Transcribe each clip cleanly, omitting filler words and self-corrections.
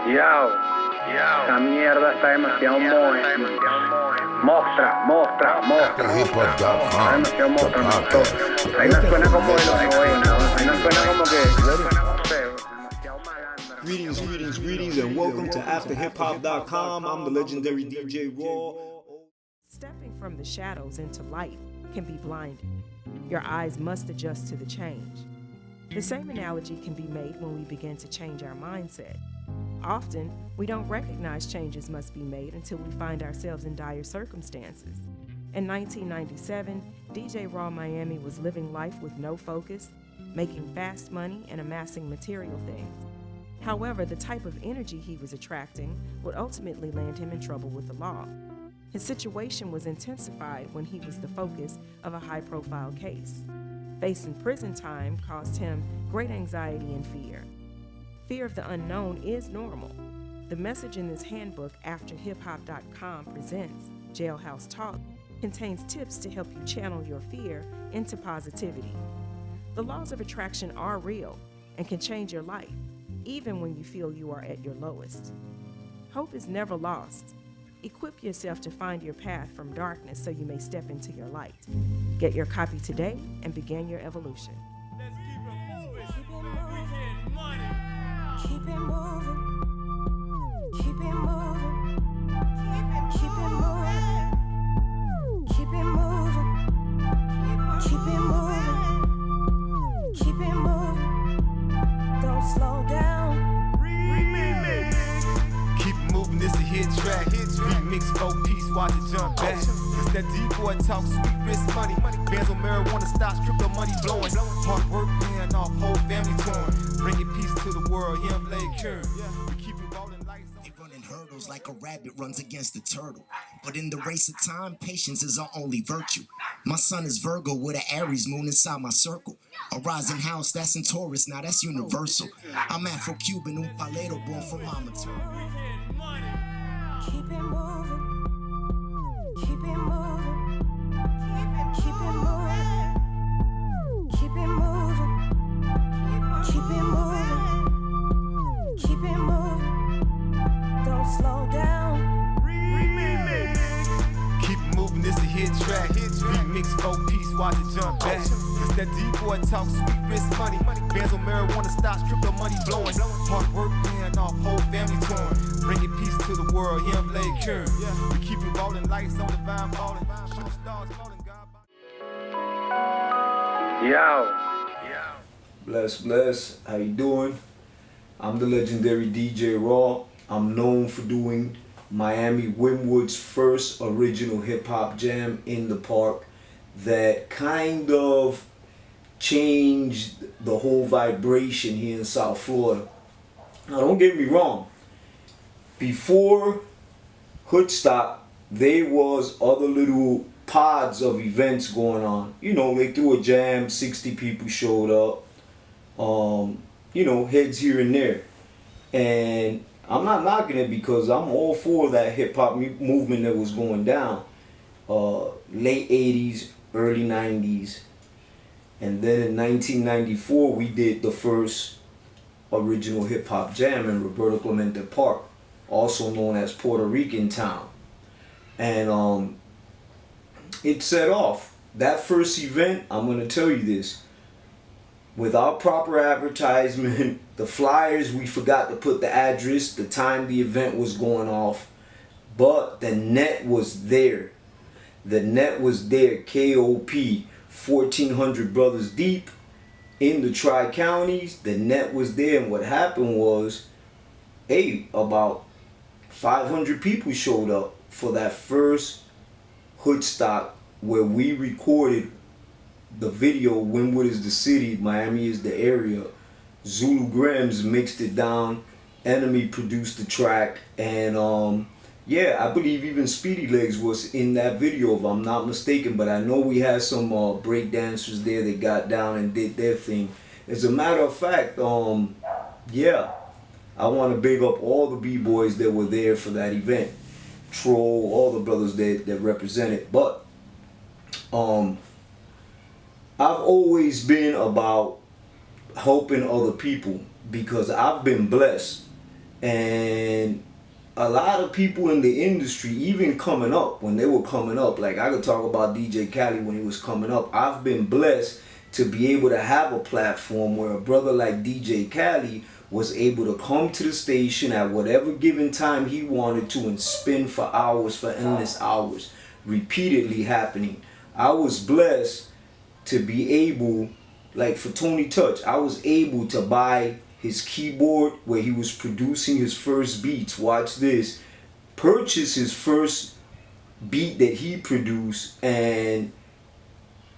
Yo, esta mierda está demasiado mostra. Está demasiado mostra, me gustó. Ahí no suena como de los 90, ahí no suena como que, no sé, demasiado malandro. Greetings, and welcome to AfterHipHop.com. I'm the legendary DJ Raw. Stepping from the shadows into light can be blinding. Your eyes must adjust to the change. The same analogy can be made when we begin to change our mindset. Often, we don't recognize changes must be made until we find ourselves in dire circumstances. In 1997, DJ Raw Miami was living life with no focus, making fast money, and amassing material things. However, the type of energy he was attracting would ultimately land him in trouble with the law. His situation was intensified when he was the focus of a high-profile case. Facing prison time caused him great anxiety and fear. Fear of the unknown is normal. The message in this handbook, AfterHipHop.com presents Jailhouse Talk, contains tips to help you channel your fear into positivity. The laws of attraction are real and can change your life, even when you feel you are at your lowest. Hope is never lost. Equip yourself to find your path from darkness so you may step into your light. Get your copy today and begin your evolution. Let's keep it moving. We getting money. Keep it moving. Keep it moving. Keep it moving. Keep it moving. Keep it moving. Keep it moving. Don't slow down. Remix. Keep it moving, this a hit track. Remix 4-piece, watch it jump back. It's that D-boy talk, sweet wrist money. Bands on marijuana stocks, crypto money blowing. Hard work paying off, whole family torn. Bringing peace to the world, Young Blade Kern. We keep it rolling lights on. They running hurdles like a rabbit runs against a turtle. But in the race of time, patience is our only virtue. My son is Virgo with an Aries moon inside my circle. A rising house, that's in Taurus, now that's universal. I'm Afro-Cuban, un palero born from mama too. Keep it moving. Keep it moving. Keep it moving. Keep it moving. Keep it moving. Keep it moving. Don't slow down. Keep it moving, this a hit track. Remix 4-piece, watch it jump back. It's that D-boy talk, sweet wrist money. Bands on marijuana stocks, crypto money blowing. Hard work paying off, whole family torn. Bringing peace to the world, Young Blade Kern. We keep it rolling, lights on, divine ballin'. Shooting stars falling, God. Yo. Bless. How you doing? I'm the legendary DJ Raw. I'm known for doing Miami Wynwood's first original hip-hop jam in the park that kind of changed the whole vibration here in South Florida. Now, don't get me wrong. Before Hoodstock, there was other little pods of events going on. You know, they threw a jam, 60 people showed up. You know, heads here and there. And I'm not knocking it because I'm all for that hip-hop movement that was going down. Late 80s, early 90s. And then in 1994, we did the first original hip-hop jam in Roberto Clemente Park, also known as Puerto Rican Town. And it set off. That first event, I'm going to tell you this, without proper advertisement, the flyers, we forgot to put the address, the time the event was going off, but the net was there. The net was there, KOP, 1,400 brothers deep in the Tri-Counties. The net was there, and what happened was, about 500 people showed up for that first Hoodstock where we recorded the video. Wynwood is the city, Miami is the area. Zulu Grims mixed it down, Enemy produced the track, and yeah, I believe even Speedy Legs was in that video if I'm not mistaken, but I know we had some break dancers there that got down and did their thing. As a matter of fact, yeah, I want to big up all the B-boys that were there for that event. Troll, all the brothers that represented. But I've always been about helping other people because I've been blessed And a lot of people in the industry, even coming up, when they were coming up, like I could talk about DJ Khaled when he was coming up. I've been blessed to be able to have a platform where a brother like DJ Khaled was able to come to the station at whatever given time he wanted to and spin for hours, for endless hours, repeatedly happening. I was blessed to be able, like for Tony Touch, I was able to buy his keyboard where he was producing his first beats. Watch this. Purchase his first beat that he produced, and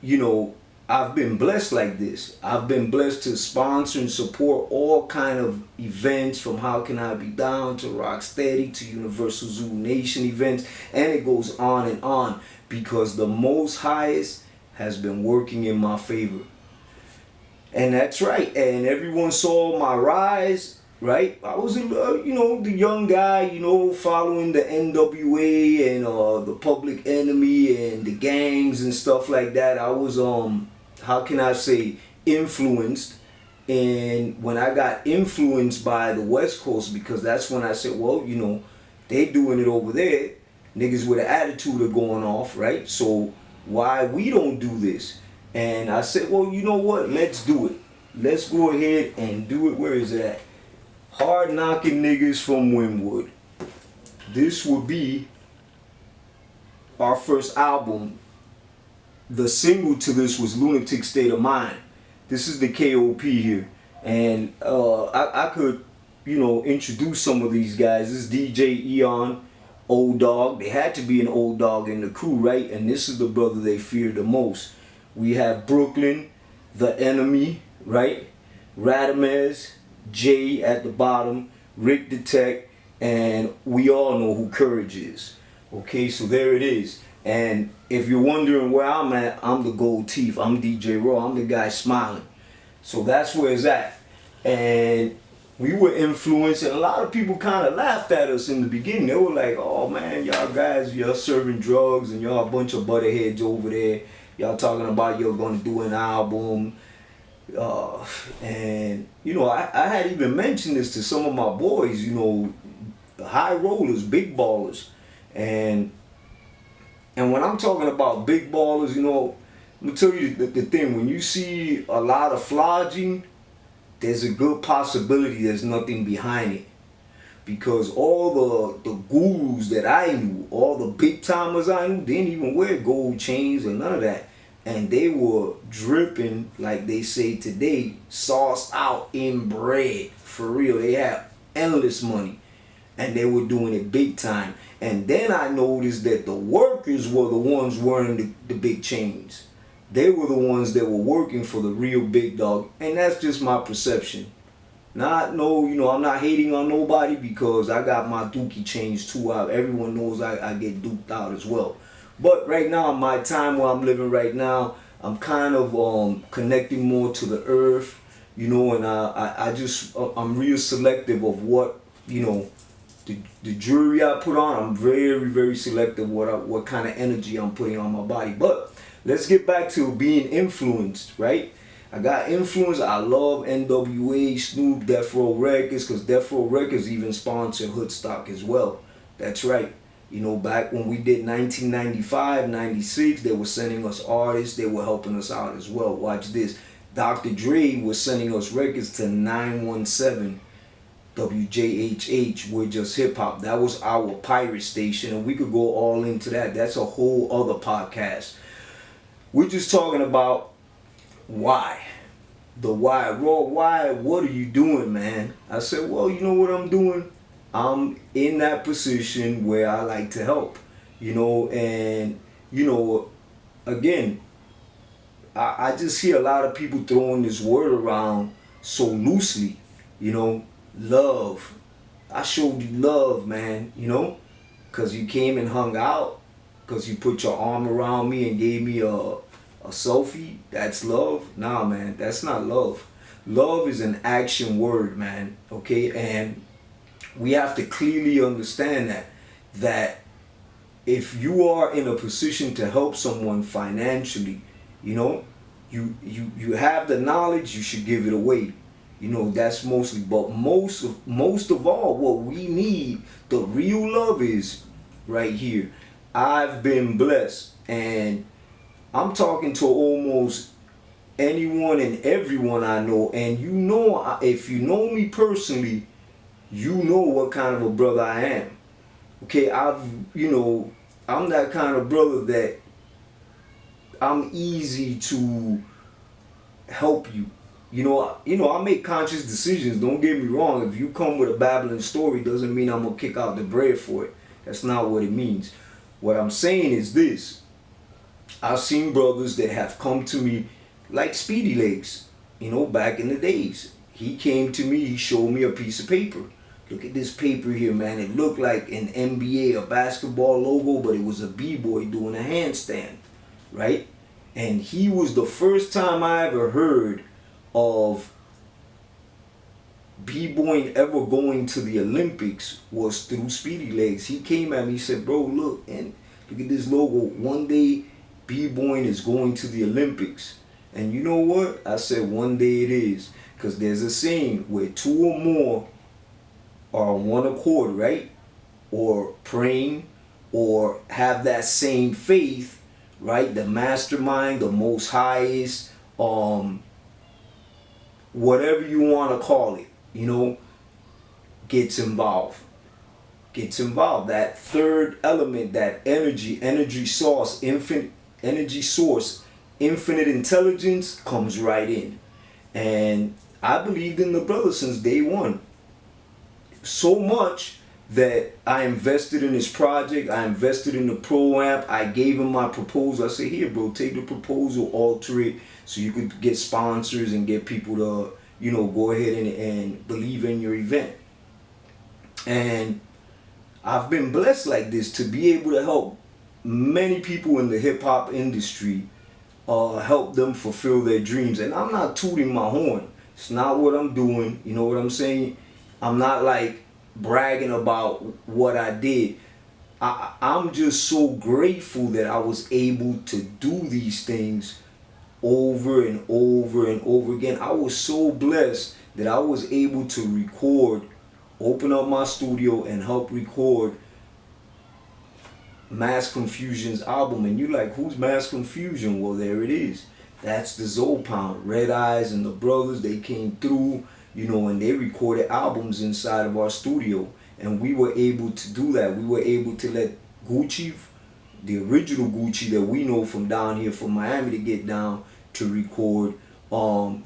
you know, I've been blessed like this. I've been blessed to sponsor and support all kind of events, from How Can I Be Down to Rocksteady to Universal Zulu Nation events, and it goes on, because the Most Highest has been working in my favor. And that's right. And everyone saw my rise, right? I was, you know, the young guy, you know, following the NWA and the Public Enemy and the gangs and stuff like that. I was, how can I say, influenced. And when I got influenced by the West Coast, because that's when I said, well, you know, they doing it over there. Niggas with an attitude are going off, right? So why we don't do this? And I said, well, you know what? Let's do it. Let's go ahead and do it. Where is it at? Hard Knocking Niggas from Wynwood. This will be our first album. The single to this was Lunatic State of Mind. This is the KOP here. And I could, you know, introduce some of these guys. This is DJ Eon, Old Dog. They had to be an old dog in the crew, right? And this is the brother they fear the most. We have Brooklyn, The Enemy, right? Radamez, Jay at the bottom, Rick the Tech, and we all know who Courage is. Okay, so there it is. And if you're wondering where I'm at, I'm the gold teeth. I'm DJ Raw. I'm the guy smiling. So that's where it's at. And we were influenced, and a lot of people kind of laughed at us in the beginning. They were like, oh man, y'all guys, y'all serving drugs and y'all a bunch of butterheads over there. Y'all talking about you're gonna do an album. And you know, I had even mentioned this to some of my boys, you know, the high rollers, big ballers. And when I'm talking about big ballers, you know, let me tell you the thing, when you see a lot of flogging, there's a good possibility there's nothing behind it. Because all the gurus that I knew, all the big timers I knew, didn't even wear gold chains or none of that. And they were dripping, like they say today, sauced out in bread. For real, they had endless money. And they were doing it big time. And then I noticed that the workers were the ones wearing the big chains. They were the ones that were working for the real big dog. And that's just my perception. I'm not hating on nobody, because I got my dookie chains too. Everyone knows I get duped out as well. But right now, my time where I'm living right now, I'm kind of connecting more to the earth, you know, and I'm real selective of what, you know, the jewelry I put on. I'm very, very selective what kind of energy I'm putting on my body. But let's get back to being influenced, right? I got influenced. I love NWA, Snoop, Death Row Records, because Death Row Records even sponsored Hoodstock as well. That's right. You know, back when we did 1995, 96, they were sending us artists. They were helping us out as well. Watch this. Dr. Dre was sending us records to 917 WJHH, We're Just Hip Hop. That was our pirate station, and we could go all into that. That's a whole other podcast. We're just talking about why. The why. Raw, why? What are you doing, man? I said, well, you know what I'm doing? I'm in that position where I like to help, you know, and, you know, again, I just hear a lot of people throwing this word around so loosely, you know, love. I showed you love, man, you know, because you came and hung out, because you put your arm around me and gave me a selfie. That's love? Nah, man, that's not love. Love is an action word, man, okay? And we have to clearly understand that if you are in a position to help someone financially, you know, you have the knowledge, you should give it away. You know, that's mostly, but most of all, what we need, the real love is right here. I've been blessed, and I'm talking to almost anyone and everyone I know, and you know, if you know me personally, you know what kind of a brother I am. Okay, I'm that kind of brother that I'm easy to help you. You know, I make conscious decisions. Don't get me wrong. If you come with a babbling story, doesn't mean I'm gonna kick out the bread for it. That's not what it means. What I'm saying is this: I've seen brothers that have come to me like Speedy Legs. You know, back in the days, he came to me. He showed me a piece of paper. Look at this paper here, man. It looked like an NBA, a basketball logo, but it was a b-boy doing a handstand, right? And he was the first time I ever heard of b-boying ever going to the Olympics was through Speedy Legs. He came at me, he said, bro, look at this logo. One day b-boying is going to the Olympics. And you know what? I said, one day it is. Because there's a saying where two or more are on one accord, right? Or praying, or have that same faith, right? The mastermind, the most highest, whatever you want to call it, you know, gets involved. That third element, that energy source, infinite intelligence comes right in. And I believed in the brother since day one. So much that I invested in his project. I invested in the Pro Amp. I gave him my proposal. I said, here, bro, take the proposal, alter it so you could get sponsors and get people to, you know, go ahead and believe in your event. And I've been blessed like this to be able to help many people in the hip-hop industry, help them fulfill their dreams. And I'm not tooting my horn. It's not what I'm doing. You know what I'm saying? I'm not like bragging about what I did. I'm just so grateful that I was able to do these things over and over and over again. I was so blessed that I was able to record, open up my studio and help record Mass Confusion's album. And you like, who's Mass Confusion? Well, there it is. That's the Zopound. Red Eyes and the brothers, they came through, you know, and they recorded albums inside of our studio. And we were able to do that. We were able to let Gucci, the original Gucci that we know from down here from Miami, to get down to record.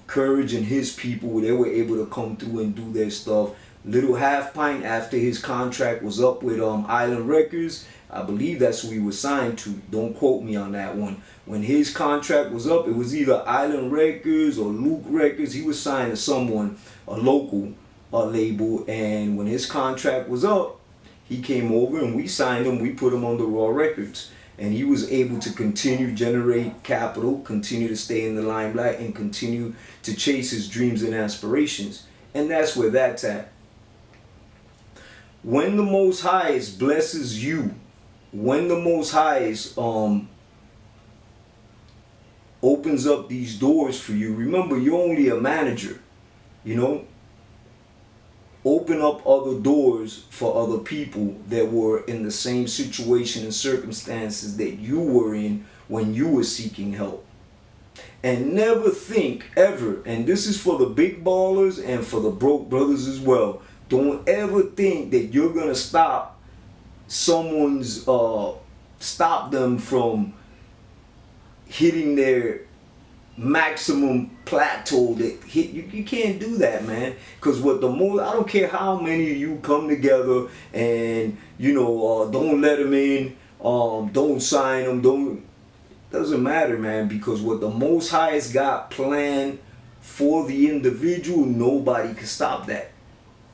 Courage and his people, they were able to come through and do their stuff. Little Half Pint, after his contract was up with Island Records, I believe that's who he was signed to. Don't quote me on that one. When his contract was up, it was either Island Records or Luke Records. He was signed to someone, a local label. And when his contract was up, he came over and we signed him. We put him on the Raw Records. And he was able to continue to generate capital, continue to stay in the limelight, and continue to chase his dreams and aspirations. And that's where that's at. When the Most Highest blesses you, when the Most Highest opens up these doors for you, remember, you're only a manager, you know? Open up other doors for other people that were in the same situation and circumstances that you were in when you were seeking help. And never think ever, and this is for the big ballers and for the broke brothers as well, don't ever think that you're gonna stop someone's stop them from hitting their maximum plateau that hit you. You can't do that, man, because what the more, I don't care how many of you come together and, you know, don't let them in, don't sign them, doesn't matter, man, because what the Most Highest got planned for the individual, nobody can stop that.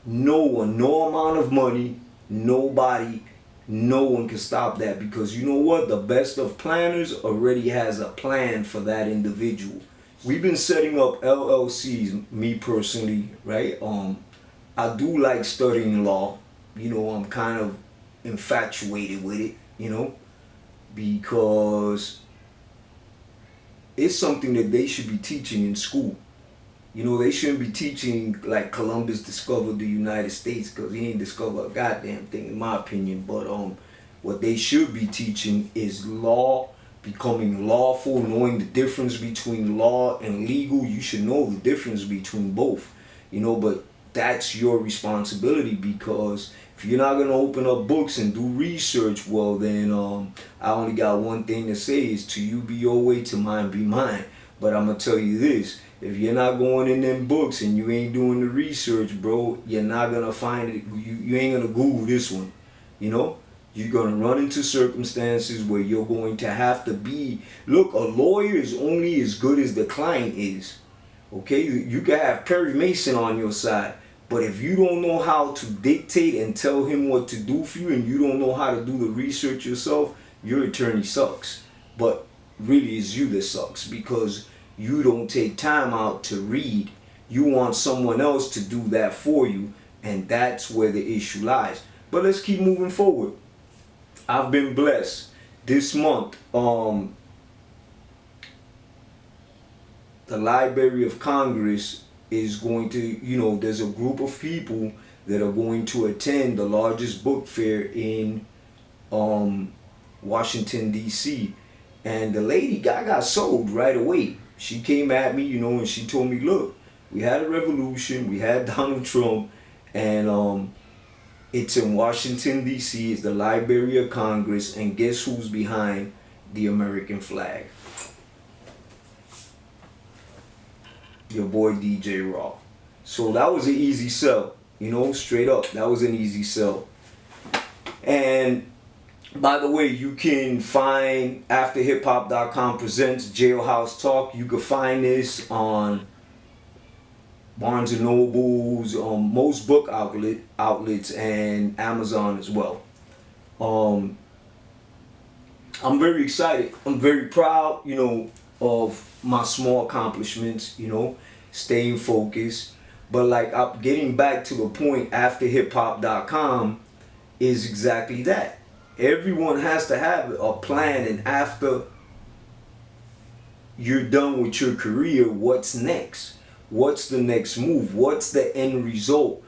No one, no amount of money, nobody, no one can stop that, because you know what? The best of planners already has a plan for that individual. We've been setting up LLCs, me personally, right? I do like studying law. You know, I'm kind of infatuated with it, you know, because it's something that they should be teaching in school. You know, they shouldn't be teaching like Columbus discovered the United States, because he ain't discovered a goddamn thing, in my opinion. But what they should be teaching is law, becoming lawful, knowing the difference between law and legal. You should know the difference between both, you know, but that's your responsibility, because if you're not going to open up books and do research, well then I only got one thing to say is, to you be your way, to mine be mine. But I'm going to tell you this, if you're not going in them books and you ain't doing the research, bro, you're not going to find it. You ain't going to Google this one, you know. You're going to run into circumstances where you're going to have to be, look, a lawyer is only as good as the client is. Okay, you can have Perry Mason on your side, but if you don't know how to dictate and tell him what to do for you, and you don't know how to do the research yourself, your attorney sucks. But really it's you that sucks, because you don't take time out to read. You want someone else to do that for you, and that's where the issue lies. But let's keep moving forward. I've been blessed this month. The Library of Congress is going to, you know, there's a group of people that are going to attend the largest book fair in Washington, D.C. And the lady, I got sold right away. She came at me, you know, and she told me, look, we had a revolution, we had Donald Trump, and it's in Washington, D.C., it's the Library of Congress, and guess who's behind the American flag? Your boy DJ Raw. So that was an easy sell, you know, straight up. That was an easy sell. And by the way, you can find AfterHipHop.com presents Jailhouse Talk. You can find this on Barnes & Nobles, most book outlets, and Amazon as well. I'm very excited. I'm very proud, you know, of my small accomplishments, you know, staying focused. But like, I'm getting back to the point, AfterHipHop.com is exactly that. Everyone has to have a plan, and after you're done with your career, what's next? What's the next move? What's the end result?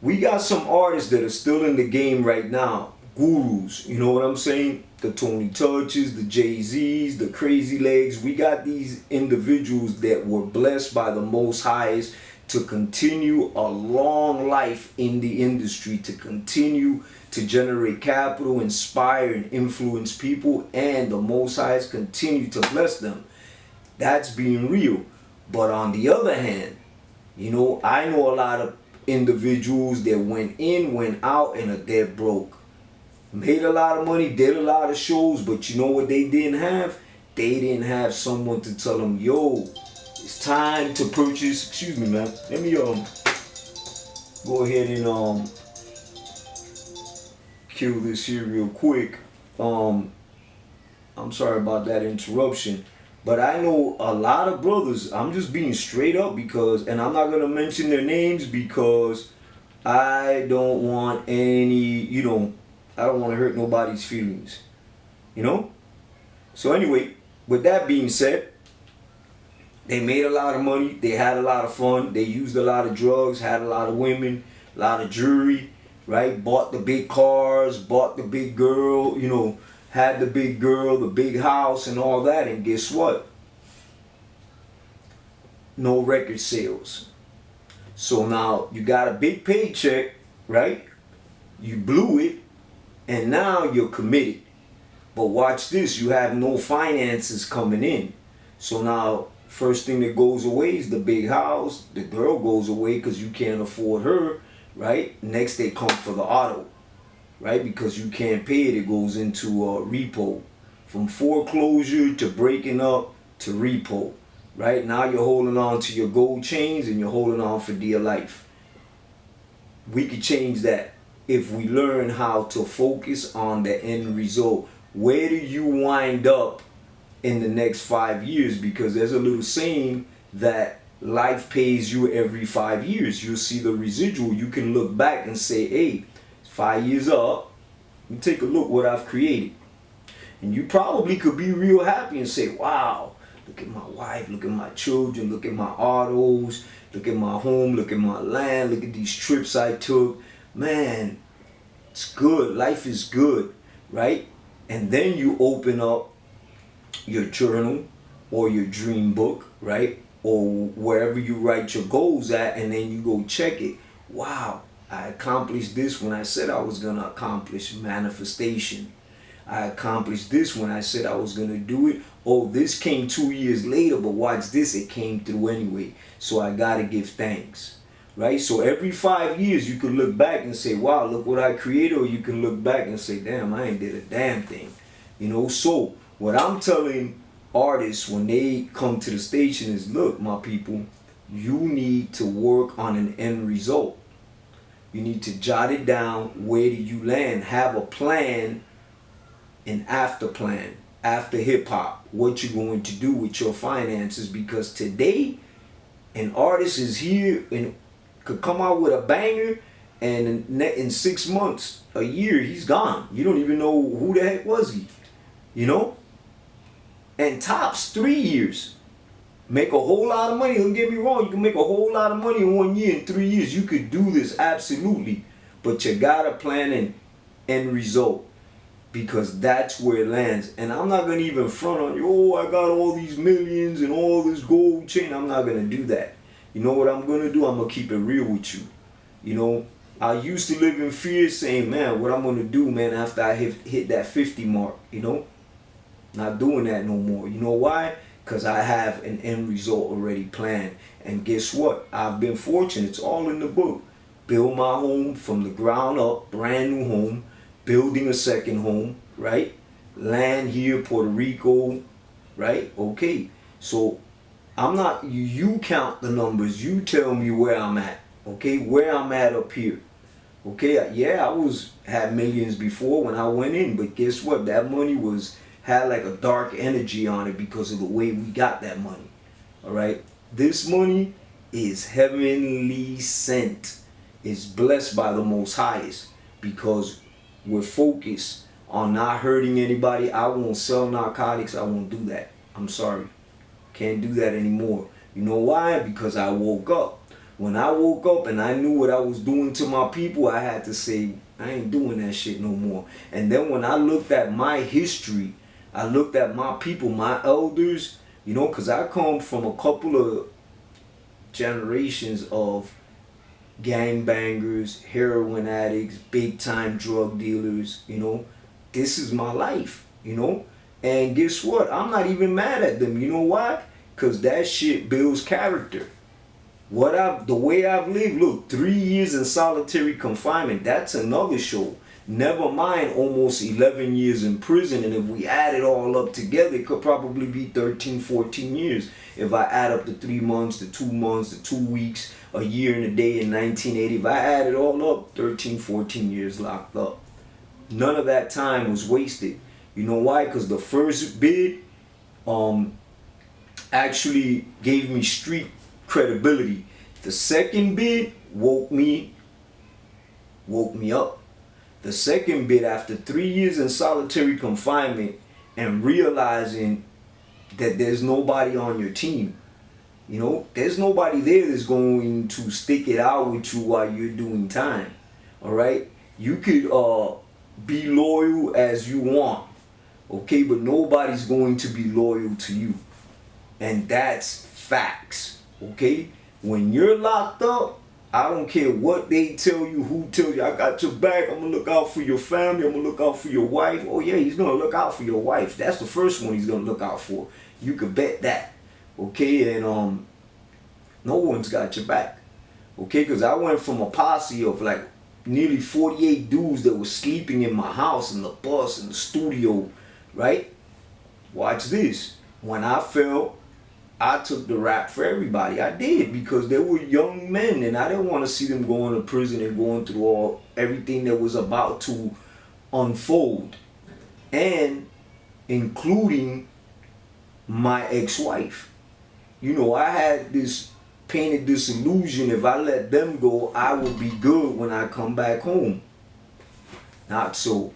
We got some artists that are still in the game right now, gurus, you know what I'm saying? The Tony Touches, the Jay-Z's, the Crazy Legs. We got these individuals that were blessed by the Most Highest to continue a long life in the industry, to continue to generate capital, inspire and influence people, and the Most Highest continue to bless them. That's being real. But on the other hand, you know, I know a lot of individuals that went in, went out, and are dead broke. Made a lot of money, did a lot of shows, but you know what they didn't have? They didn't have someone to tell them, yo, it's time to purchase. Excuse me, man. Let me go ahead and kill this here real quick. I'm sorry about that interruption. But I know a lot of brothers, I'm just being straight up, because, and I'm not going to mention their names because I don't want any, you know, I don't want to hurt nobody's feelings, you know? So anyway, with that being said, they made a lot of money, they had a lot of fun, they used a lot of drugs, had a lot of women, a lot of jewelry, right? Bought the big cars, bought the big girl, you know, had the big girl, the big house and all that, and guess what? No record sales. So now you got a big paycheck, right? You blew it, and now you're committed. But watch this, you have no finances coming in. So now, first thing that goes away is the big house. The girl goes away because you can't afford her, right? Next they come for the auto, right? Because you can't pay it, it goes into repo. From foreclosure to breaking up to repo, right? Now you're holding on to your gold chains and you're holding on for dear life. We could change that if we learn how to focus on the end result. Where do you wind up in the next 5 years? Because there's a little saying that life pays you every 5 years. You'll see the residual. You can look back and say, hey, 5 years up, let me take a look what I've created. And you probably could be real happy and say, wow, look at my wife, look at my children, look at my autos, look at my home, look at my land, look at these trips I took. Man, it's good. Life is good, right? And then you open up your journal or your dream book, right? Or wherever you write your goals at, and then you go check it. Wow, I accomplished this when I said I was gonna accomplish. Manifestation. I accomplished this when I said I was gonna do it. Oh, this came 2 years later, but watch this, it came through anyway. So I gotta give thanks, right? So every 5 years you could look back and say, wow, look what I created, or you can look back and say, damn, I ain't did a damn thing. You know, so what I'm telling artists when they come to the station is, look, my people, you need to work on an end result. You need to jot it down. Where do you land? Have a plan, an after plan, after hip hop, what you're going to do with your finances, because today an artist is here and could come out with a banger, and in 6 months, a year, he's gone. You don't even know who the heck was he, you know? And tops 3 years. Make a whole lot of money. Don't get me wrong, you can make a whole lot of money in 1 year. In 3 years, you could do this, absolutely. But you gotta plan an end result, because that's where it lands. And I'm not gonna even front on you, oh, I got all these millions and all this gold chain. I'm not gonna do that. You know what I'm gonna do? I'm gonna keep it real with you. You know, I used to live in fear, saying, man, what I'm gonna do, man, after I hit that 50 mark, you know? Not doing that no more. You know why? Because I have an end result already planned. And guess what? I've been fortunate. It's all in the book. Build my home from the ground up, brand new home, building a second home, right? Land here, Puerto Rico, right? Okay. So I'm not, you count the numbers. You tell me where I'm at, okay? Where I'm at up here. Okay, yeah, I had millions before when I went in, but guess what? That money had like a dark energy on it because of the way we got that money. All right, this money is heavenly sent. It's blessed by the Most Highest, because we're focused on not hurting anybody. I won't sell narcotics. I won't do that. I'm sorry, can't do that anymore. You know why? Because I woke up. When I woke up and I knew what I was doing to my people, I had to say, I ain't doing that shit no more. And then when I looked at my history, I looked at my people, my elders, you know, because I come from a couple of generations of gangbangers, heroin addicts, big time drug dealers, you know. This is my life, you know. And guess what? I'm not even mad at them. You know why? Because that shit builds character. The way I've lived, look, 3 years in solitary confinement, that's another show. Never mind almost 11 years in prison, and if we add it all up together, it could probably be 13, 14 years. If I add up the 3 months, the 2 months, the 2 weeks, a year and a day in 1980, if I add it all up, 13, 14 years locked up. None of that time was wasted. You know why? Because the first bid actually gave me street credibility. The second bid woke me up. The second bid, after 3 years in solitary confinement and realizing that there's nobody on your team, you know, there's nobody there that's going to stick it out with you while you're doing time. All right, you could be loyal as you want, okay, but nobody's going to be loyal to you, and that's facts. Okay, when you're locked up, I don't care what they tell you, who tells you, I got your back, I'm gonna look out for your family, I'm gonna look out for your wife. Oh yeah, he's gonna look out for your wife. That's the first one he's gonna look out for. You can bet that. Okay, and no one's got your back. Okay, because I went from a posse of like nearly 48 dudes that were sleeping in my house, in the bus, in the studio, right? Watch this. When I fell, I took the rap for everybody. I did, because they were young men and I didn't want to see them going to prison and going through everything that was about to unfold, and including my ex-wife. You know, I had painted this illusion, if I let them go, I will be good when I come back home. Not so.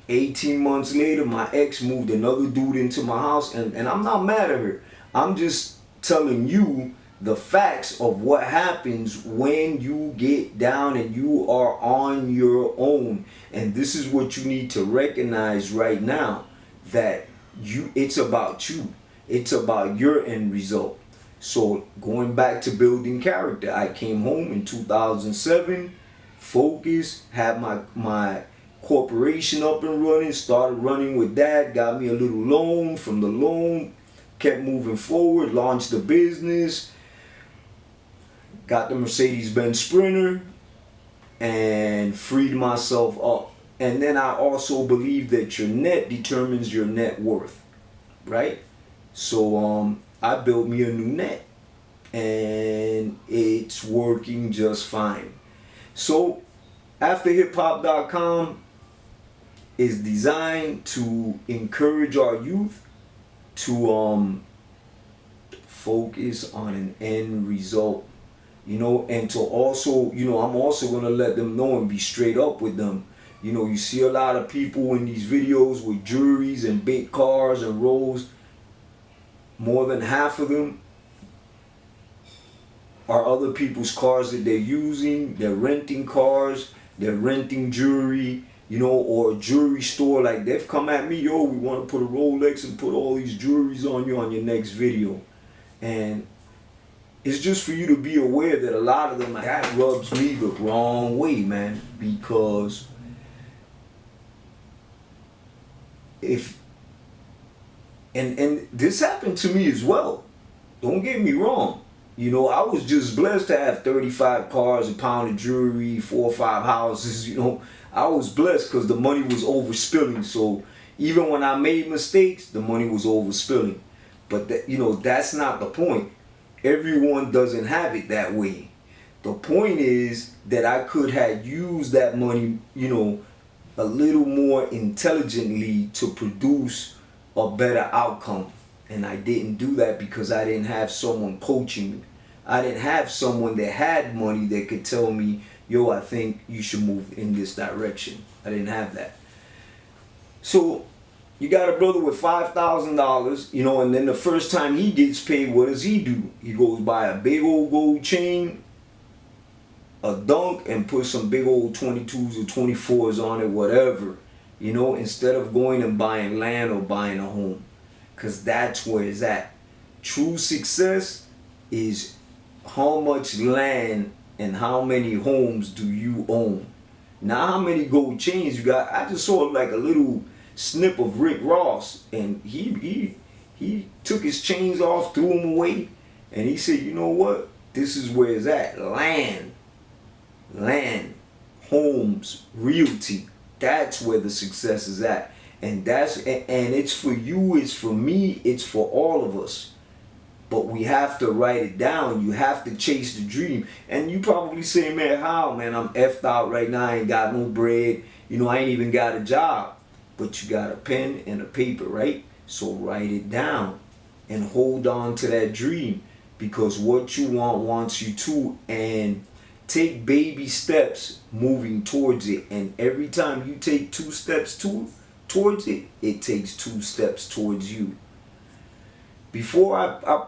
18 months later, my ex moved another dude into my house, and I'm not mad at her. I'm just telling you the facts of what happens when you get down and you are on your own. And this is what you need to recognize right now, that it's about you. It's about your end result. So going back to building character, I came home in 2007, focused, had my corporation up and running, started running with that, got me a little loan. From the loan, kept moving forward, launched the business, got the Mercedes-Benz Sprinter, and freed myself up. And then I also believe that your net determines your net worth, right? So I built me a new net, and it's working just fine. So AfterHipHop.com is designed to encourage our youth to focus on an end result, you know, and to also, you know, I'm also going to let them know and be straight up with them. You know, you see a lot of people in these videos with jewelries and big cars and Rolls. More than half of them are other people's cars that they're using. They're renting cars, they're renting jewelry, you know, or a jewelry store. Like, they've come at me, yo, we want to put a Rolex and put all these jewelries on you on your next video. And it's just for you to be aware that a lot of them, that rubs me the wrong way, man. Because and this happened to me as well. Don't get me wrong. You know, I was just blessed to have 35 cars, a pound of jewelry, 4 or 5 houses. You know, I was blessed because the money was overspilling. So even when I made mistakes, the money was overspilling. But that, you know, that's not the point. Everyone doesn't have it that way. The point is that I could have used that money, you know, a little more intelligently to produce a better outcome. And I didn't do that because I didn't have someone coaching me. I didn't have someone that had money that could tell me, yo, I think you should move in this direction. I didn't have that. So you got a brother with $5,000, you know, and then the first time he gets paid, what does he do? He goes buy a big old gold chain, a dunk, and put some big old 22s or 24s on it, whatever, you know, instead of going and buying land or buying a home. Because that's where it's at. True success is how much land and how many homes do you own. Not how many gold chains you got. I just saw like a little snip of Rick Ross, and he took his chains off, threw them away, and he said, you know what? This is where it's at. Land, homes, realty. That's where the success is at. And it's for you, it's for me, it's for all of us. But we have to write it down. You have to chase the dream. And you probably say, man, how, man? I'm effed out right now. I ain't got no bread. You know, I ain't even got a job. But you got a pen and a paper, right? So write it down and hold on to that dream, because what you want wants you to. And take baby steps moving towards it. And every time you take 2 steps towards it, it takes 2 steps towards you. Before I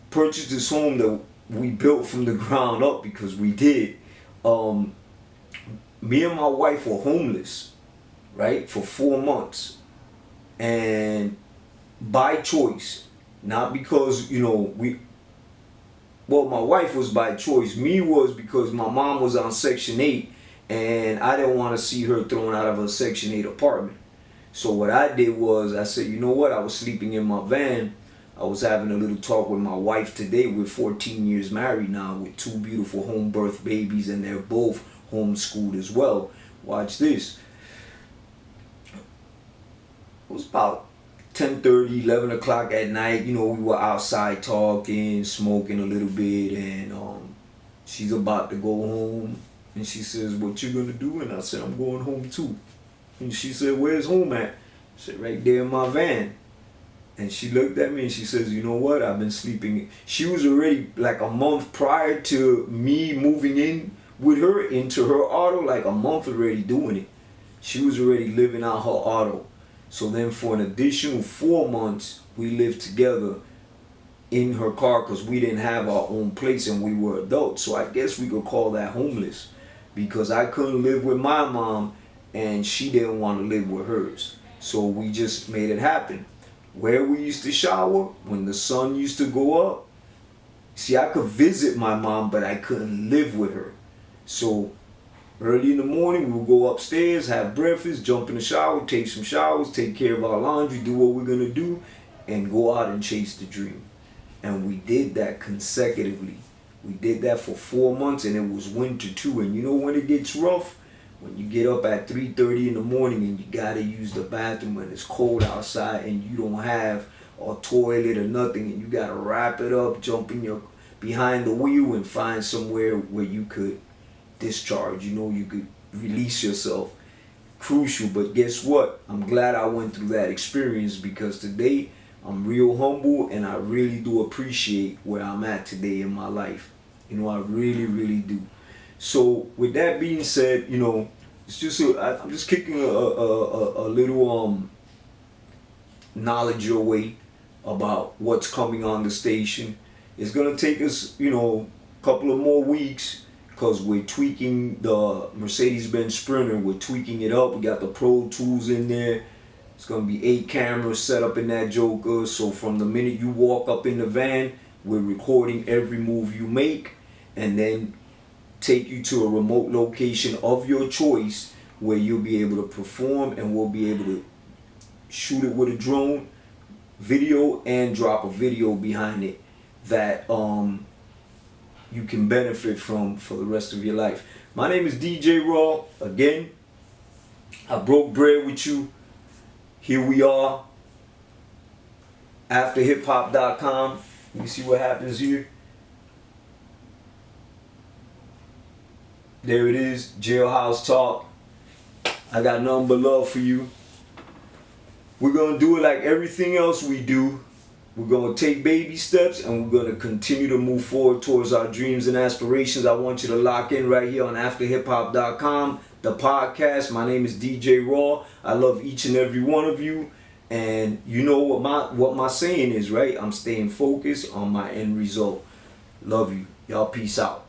purchased this home that we built from the ground up, because we did, me and my wife were homeless, right, for 4 months. And by choice, not because, you know, my wife was by choice. Me was because my mom was on Section 8 and I didn't want to see her thrown out of a Section 8 apartment. So what I did was, I said, you know what, I was sleeping in my van. I was having a little talk with my wife today. We're 14 years married now with 2 beautiful home birth babies, and they're both homeschooled as well. Watch this. It was about 10:30, 11 o'clock at night. You know, we were outside talking, smoking a little bit, and she's about to go home. And she says, what you gonna do? And I said, I'm going home too. And she said, where's home at? I said, right there in my van. And she looked at me and she says, you know what? I've been sleeping. She was already like a month prior to me moving in with her into her auto, like a month already doing it. She was already living out her auto. So then for an additional 4 months, we lived together in her car because we didn't have our own place and we were adults. So I guess we could call that homeless, because I couldn't live with my mom and she didn't want to live with hers. So we just made it happen. Where we used to shower, when the sun used to go up, see, I could visit my mom, but I couldn't live with her. So early in the morning, we would go upstairs, have breakfast, jump in the shower, take some showers, take care of our laundry, do what we're going to do, and go out and chase the dream. And we did that consecutively. We did that for 4 months, and it was winter too. And you know when it gets rough? When you get up at 3:30 in the morning and you gotta use the bathroom and it's cold outside and you don't have a toilet or nothing, and you gotta wrap it up, jump in your behind the wheel and find somewhere where you could discharge, you know, you could release yourself. Crucial. But guess what? I'm glad I went through that experience, because today I'm real humble and I really do appreciate where I'm at today in my life. You know, I really, really do. So with that being said, you know, it's just I'm just kicking a little knowledge your way about what's coming on the station. It's gonna take us, you know, a couple of more weeks, because we're tweaking the Mercedes-Benz Sprinter. We're tweaking it up. We got the Pro Tools in there. It's gonna be 8 cameras set up in that joker. So from the minute you walk up in the van, we're recording every move you make, and then take you to a remote location of your choice where you'll be able to perform, and we'll be able to shoot it with a drone video and drop a video behind it that you can benefit from for the rest of your life. My name is DJ Raw. Again, I broke bread with you. Here we are, afterhiphop.com. You can see what happens here. There it is, Jailhouse Talk. I got nothing but love for you. We're gonna do it like everything else we do. We're gonna take baby steps, and we're gonna continue to move forward towards our dreams and aspirations. I want you to lock in right here on afterhiphop.com, the podcast. My name is DJ Raw. I love each and every one of you. And you know what my saying is, right? I'm staying focused on my end result. Love you. Y'all peace out.